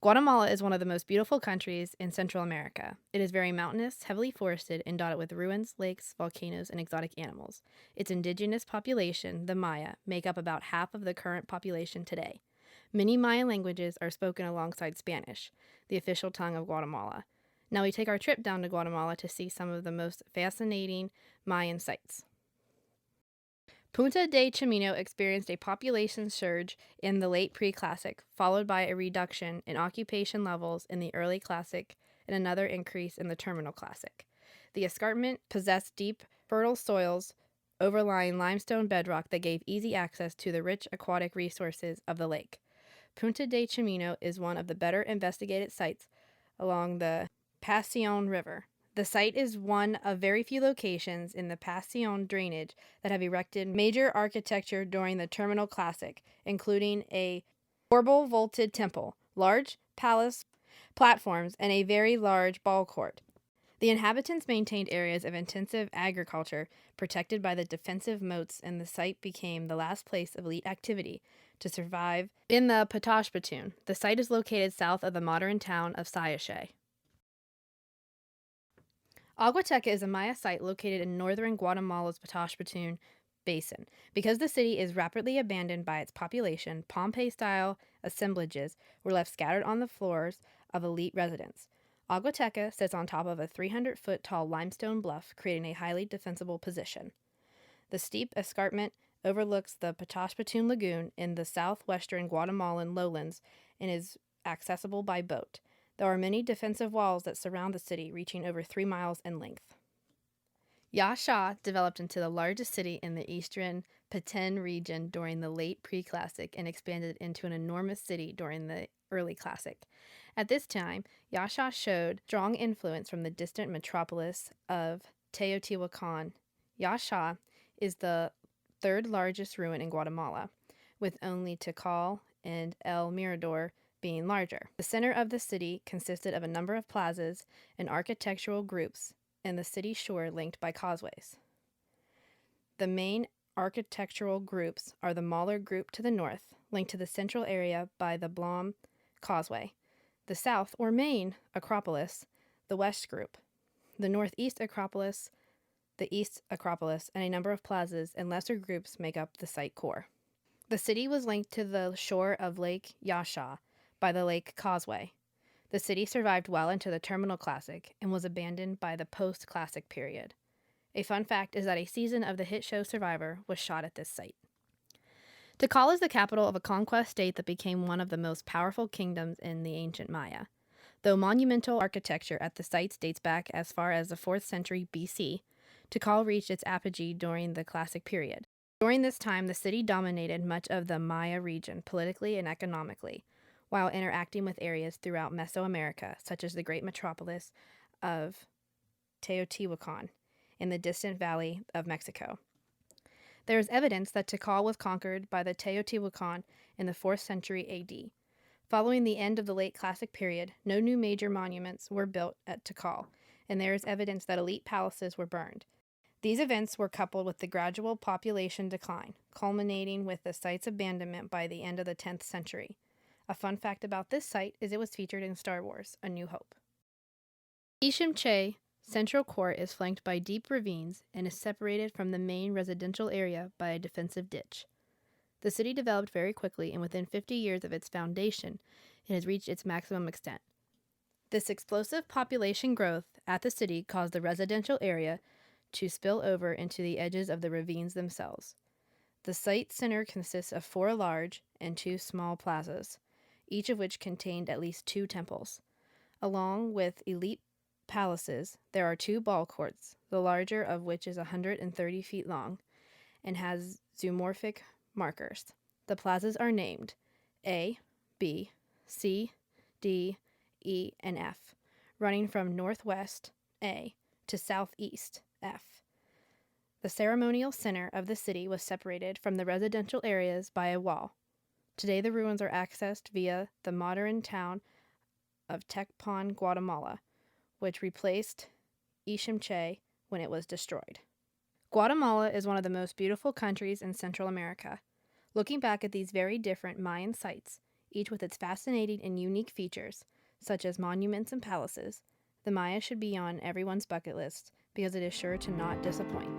Guatemala is one of the most beautiful countries in Central America. It is very mountainous, heavily forested, and dotted with ruins, lakes, volcanoes, and exotic animals. Its indigenous population, the Maya, make up about half of the current population today. Many Mayan languages are spoken alongside Spanish, the official tongue of Guatemala. Now we take our trip down to Guatemala to see some of the most fascinating Mayan sites. Punta de Chimeno experienced a population surge in the late pre-Classic, followed by a reduction in occupation levels in the early Classic and another increase in the terminal Classic. The escarpment possessed deep, fertile soils overlying limestone bedrock that gave easy access to the rich aquatic resources of the lake. Punta de Chimeno is one of the better investigated sites along the Pasión River. The site is one of very few locations in the Pasión drainage that have erected major architecture during the Terminal Classic, including a marble vaulted temple, large palace platforms, and a very large ball court. The inhabitants maintained areas of intensive agriculture protected by the defensive moats, and the site became the last place of elite activity to survive in the Patashpatun. The site is located south of the modern town of Sayashe. Aguateca is a Maya site located in northern Guatemala's Patashpatun Basin. Because the city is rapidly abandoned by its population, Pompeii-style assemblages were left scattered on the floors of elite residents. Aguateca sits on top of a 300-foot-tall limestone bluff, creating a highly defensible position. The steep escarpment overlooks the Patashpatun Lagoon in the southwestern Guatemalan lowlands and is accessible by boat. There are many defensive walls that surround the city, reaching over 3 miles in length. Yasha developed into the largest city in the eastern Petén region during the late pre-Classic and expanded into an enormous city during the early Classic. At this time, Yasha showed strong influence from the distant metropolis of Teotihuacan. Yasha is the third largest ruin in Guatemala, with only Tikal and El Mirador being larger. The center of the city consisted of a number of plazas and architectural groups, and the city shore linked by causeways. The main architectural groups are the Mahler group to the north, linked to the central area by the Blom Causeway, the south or main Acropolis, the west group, the northeast Acropolis, the east Acropolis, and a number of plazas and lesser groups make up the site core. The city was linked to the shore of Lake Yasha by the Lake Causeway. The city survived well into the Terminal Classic and was abandoned by the post-Classic period. A fun fact is that a season of the hit show Survivor was shot at this site. Tikal is the capital of a conquest state that became one of the most powerful kingdoms in the ancient Maya. Though monumental architecture at the sites dates back as far as the 4th century BC, Tikal reached its apogee during the Classic period. During this time, the city dominated much of the Maya region politically and economically, while interacting with areas throughout Mesoamerica, such as the great metropolis of Teotihuacan in the distant valley of Mexico. There is evidence that Tikal was conquered by the Teotihuacan in the 4th century AD. Following the end of the late Classic period, no new major monuments were built at Tikal, and there is evidence that elite palaces were burned. These events were coupled with the gradual population decline, culminating with the site's abandonment by the end of the 10th century. A fun fact about this site is it was featured in Star Wars: A New Hope. Ishimche Central Court is flanked by deep ravines and is separated from the main residential area by a defensive ditch. The city developed very quickly, and within 50 years of its foundation, it has reached its maximum extent. This explosive population growth at the city caused the residential area to spill over into the edges of the ravines themselves. The site center consists of 4 large and 2 small plazas, each of which contained at least 2 temples. Along with elite palaces, there are 2 ball courts, the larger of which is 130 feet long and has zoomorphic markers. The plazas are named A, B, C, D, E, and F, running from northwest A to southeast F. The ceremonial center of the city was separated from the residential areas by a wall. Today the ruins are accessed via the modern town of Tecpan, Guatemala, which replaced Ishimche when it was destroyed. Guatemala is one of the most beautiful countries in Central America. Looking back at these very different Mayan sites, each with its fascinating and unique features, such as monuments and palaces. The Maya should be on everyone's bucket list because it is sure to not disappoint.